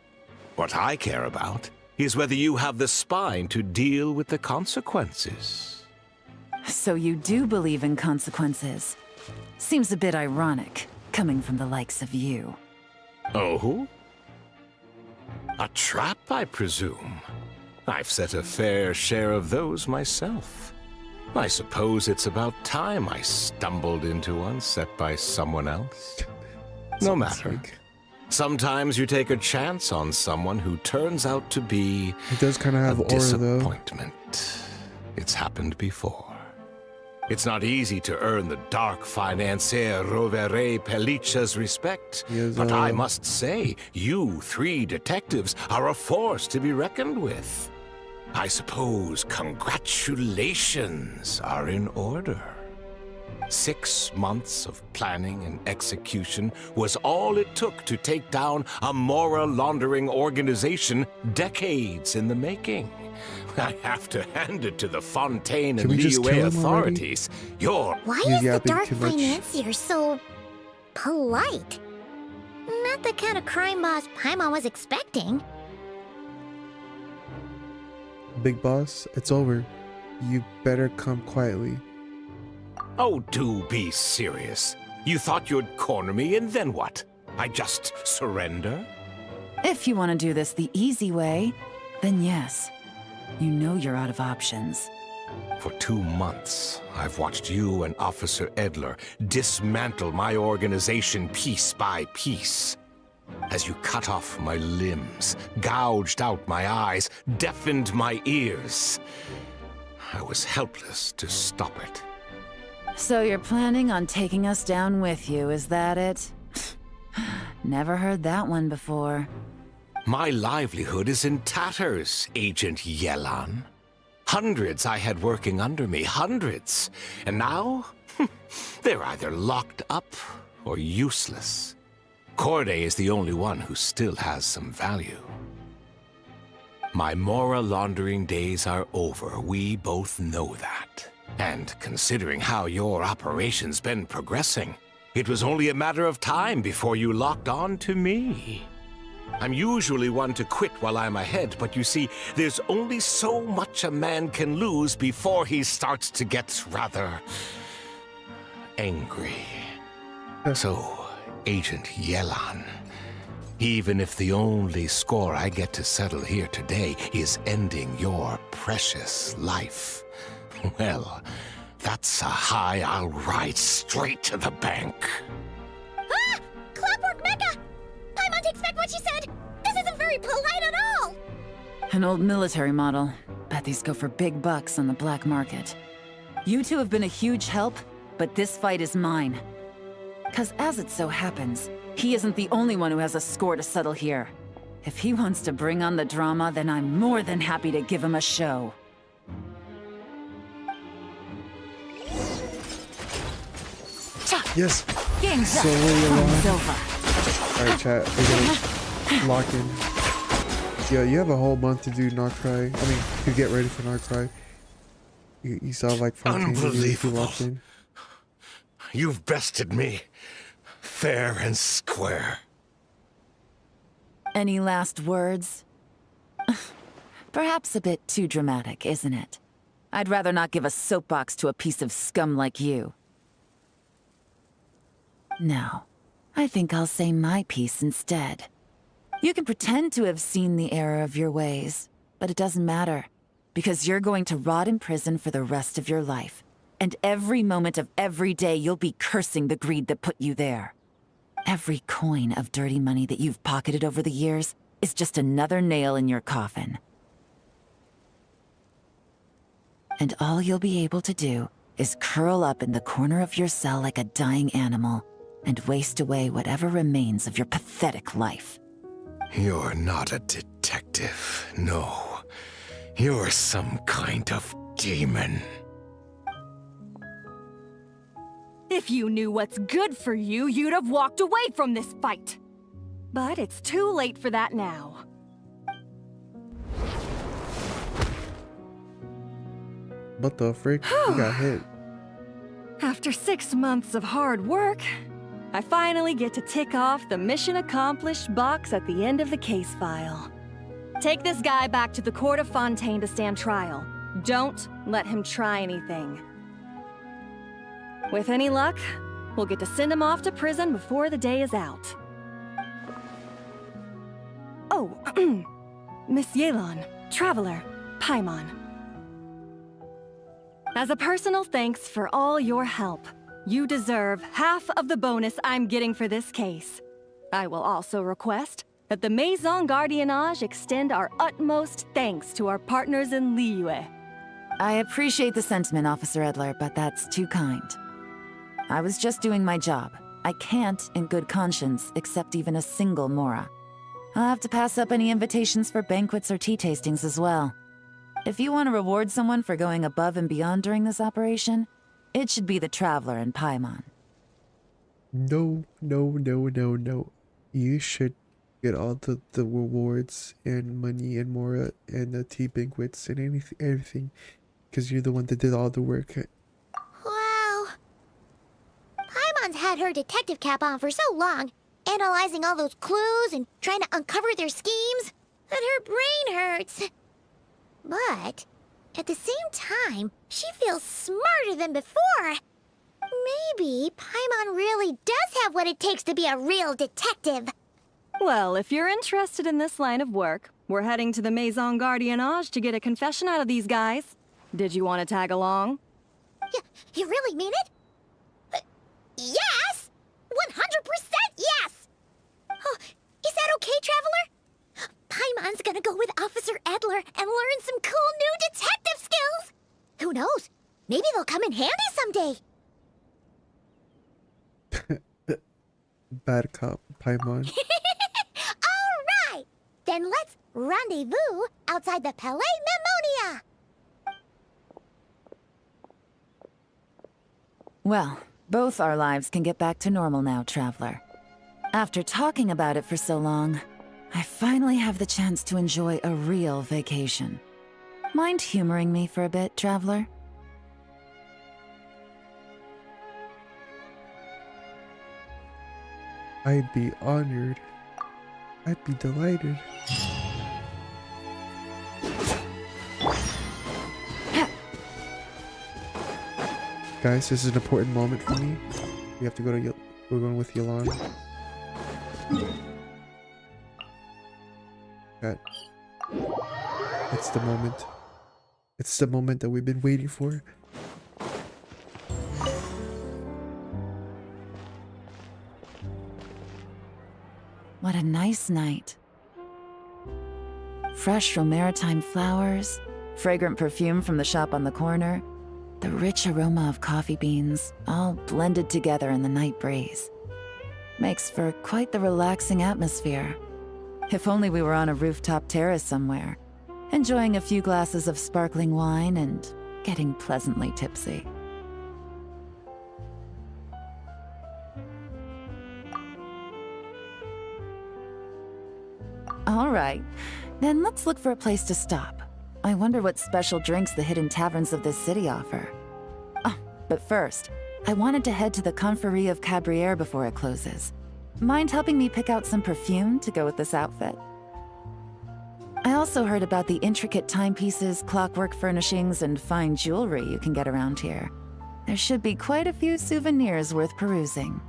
What I care about is whether you have the spine to deal with the consequences. So you do believe in consequences. Seems a bit ironic, coming from the likes of you. Oh? A trap, I presume. I've set a fair share of those myself. I suppose it's about time I stumbled into one set by someone else. No matter. Sometimes you take a chance on someone who turns out to be He does kind of have a aura though. disappointment. It's happened before. It's not easy to earn the dark financier Rovere Pelliccia's respect, but I must say, you 3 detectives are a force to be reckoned with. I suppose congratulations are in order. 6 months of planning and execution was all it took to take down a Mora laundering organization decades in the making. I have to hand it to the Fontaine and Can we just Liyue kill him authorities. You're Why He's is the yapping dark too much. financier so polite? Not the kind of crime boss Paimon was expecting. Big boss, it's over. You better come quietly. Oh, do be serious. You thought you'd corner me, and then what? I just surrender? If you want to do this the easy way, then yes. You know you're out of options. For 2 months, I've watched you and Officer Edler dismantle my organization piece by piece. As you cut off my limbs, gouged out my eyes, deafened my ears. I was helpless to stop it. So you're planning on taking us down with you, is that it? Never heard that one before. My livelihood is in tatters, Agent Yelan. Hundreds I had working under me, hundreds. And now, they're either locked up or useless. Corday is the only one who still has some value. My Mora laundering days are over, we both know that. And considering how your operation's been progressing, it was only a matter of time before you locked on to me. I'm usually one to quit while I'm ahead, but you see, there's only so much a man can lose before he starts to get rather angry. So, Agent Yelan, even if the only score I get to settle here today is ending your precious life, well, that's a high I'll ride straight to the bank. Ah! Clockwork Mecha! Paimon takes back what she said! This isn't very polite at all! An old military model. Bet these go for big bucks on the black market. You two have been a huge help, but this fight is mine. 'Cause as it so happens, he isn't the only one who has a score to settle here. If he wants to bring on the drama, then I'm more than happy to give him a show. Yes. Game's up. So Game's over. Alright, chat. We're gonna lock in. Yeah, you have a whole month to do Narcry. I mean, to get ready for Narcry. You saw like 14 videos if you locked in. You've bested me, fair and square. Any last words? Perhaps a bit too dramatic, isn't it? I'd rather not give a soapbox to a piece of scum like you. No, I think I'll say my piece instead. You can pretend to have seen the error of your ways, but it doesn't matter, because you're going to rot in prison for the rest of your life. And every moment of every day you'll be cursing the greed that put you there. Every coin of dirty money that you've pocketed over the years is just another nail in your coffin. And all you'll be able to do is curl up in the corner of your cell like a dying animal and waste away whatever remains of your pathetic life. You're not a detective, no. You're some kind of demon. If you knew what's good for you, you'd have walked away from this fight. But it's too late for that now. What the frick? You got hit. After 6 months of hard work, I finally get to tick off the mission accomplished box at the end of the case file. Take this guy back to the court of Fontaine to stand trial. Don't let him try anything. With any luck, we'll get to send him off to prison before the day is out. Oh, Miss Yelan, Traveler, Paimon. As a personal thanks for all your help, you deserve half of the bonus I'm getting for this case. I will also request that the Maison Gardiennage extend our utmost thanks to our partners in Liyue. I appreciate the sentiment, Officer Edler, but that's too kind. I was just doing my job. I can't, in good conscience, accept even a single Mora. I'll have to pass up any invitations for banquets or tea tastings as well. If you want to reward someone for going above and beyond during this operation, It should be the Traveler and Paimon. No, no, no, no, no. You should get all the rewards and money and Mora and the tea banquets and everything. Because you're the one that did all the work. Wow. Paimon's had her detective cap on for so long, analyzing all those clues and trying to uncover their schemes, that her brain hurts. But at the same time, she feels smarter than before. Maybe Paimon really does have what it takes to be a real detective. Well, if you're interested in this line of work, we're heading to the Maison Gardiennage to get a confession out of these guys. Did you want to tag along? You really mean it? Yes! 100% yes! Oh, is that okay, Traveler? Paimon's gonna go with Officer Adler and learn some cool new detective skills! Who knows? Maybe they'll come in handy someday! Bad cop, Paimon. Alright! Then let's rendezvous outside the Palais Mnemonia! Well, both our lives can get back to normal now, Traveler. After talking about it for so long, I finally have the chance to enjoy a real vacation. Mind humoring me for a bit, Traveler? I'd be honored. I'd be delighted. Guys, this is an important moment for me. We have to go to we're going with Yelan. God. It's the moment. It's the moment that we've been waiting for. What a nice night. Fresh from maritime flowers, fragrant perfume from the shop on the corner, the rich aroma of coffee beans, all blended together in the night breeze. Makes for quite the relaxing atmosphere. If only we were on a rooftop terrace somewhere, enjoying a few glasses of sparkling wine and getting pleasantly tipsy. All right, then let's look for a place to stop. I wonder what special drinks the hidden taverns of this city offer. Oh, but first, I wanted to head to the Confrérie of Cabrières before it closes. Mind helping me pick out some perfume to go with this outfit? I also heard about the intricate timepieces, clockwork furnishings, and fine jewelry you can get around here. There should be quite a few souvenirs worth perusing.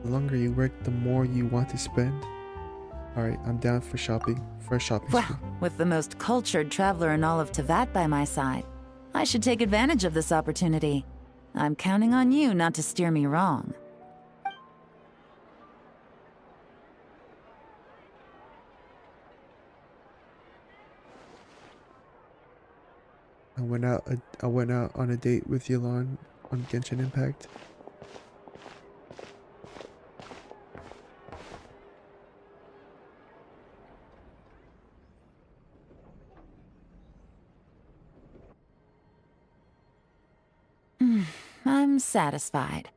The longer you work, the more you want to spend. Alright, I'm down for shopping. For a shopping spree. Well, with the most cultured traveler in all of Tevat by my side, I should take advantage of this opportunity. I'm counting on you not to steer me wrong. I went out on a date with Yelan on Genshin Impact. I'm satisfied.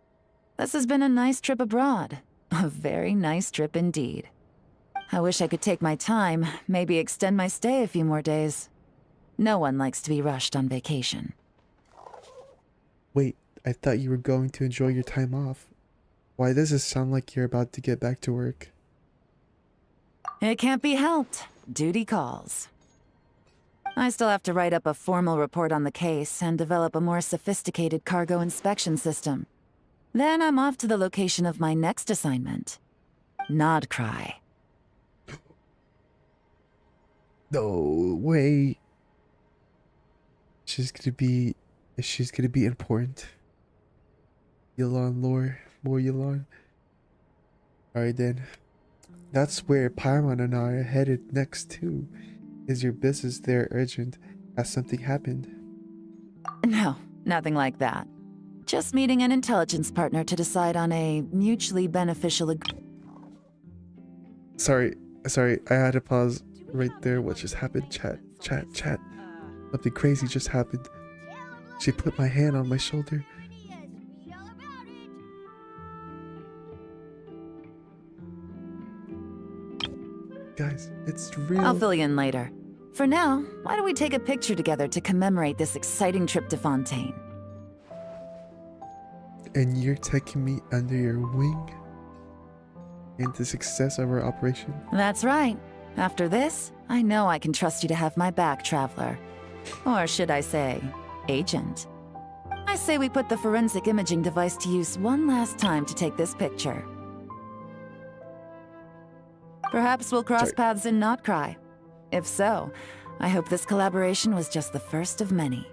This has been a nice trip abroad. A very nice trip indeed. I wish I could take my time, maybe extend my stay a few more days. No one likes to be rushed on vacation. Wait, I thought you were going to enjoy your time off. Why does it sound like you're about to get back to work? It can't be helped. Duty calls. I still have to write up a formal report on the case and develop a more sophisticated cargo inspection system. Then I'm off to the location of my next assignment. Nodcry. No way. She's gonna be important. Yelan lore, more Yelan. Alright then. That's where Paimon and I are headed next too. Is your business there urgent? Has something happened? No, nothing like that. Just meeting an intelligence partner to decide on a mutually beneficial Sorry, I had to pause right there. What just happened? Chat. Something crazy just happened. She put my hand on my shoulder. Guys, it's real. I'll fill you in later. For now, why don't we take a picture together to commemorate this exciting trip to Fontaine? And you're taking me under your wing? And the success of our operation? That's right. After this, I know I can trust you to have my back, Traveler. Or should I say, Agent. I say we put the forensic imaging device to use one last time to take this picture. Perhaps we'll cross paths in Not Cry. If so, I hope this collaboration was just the first of many.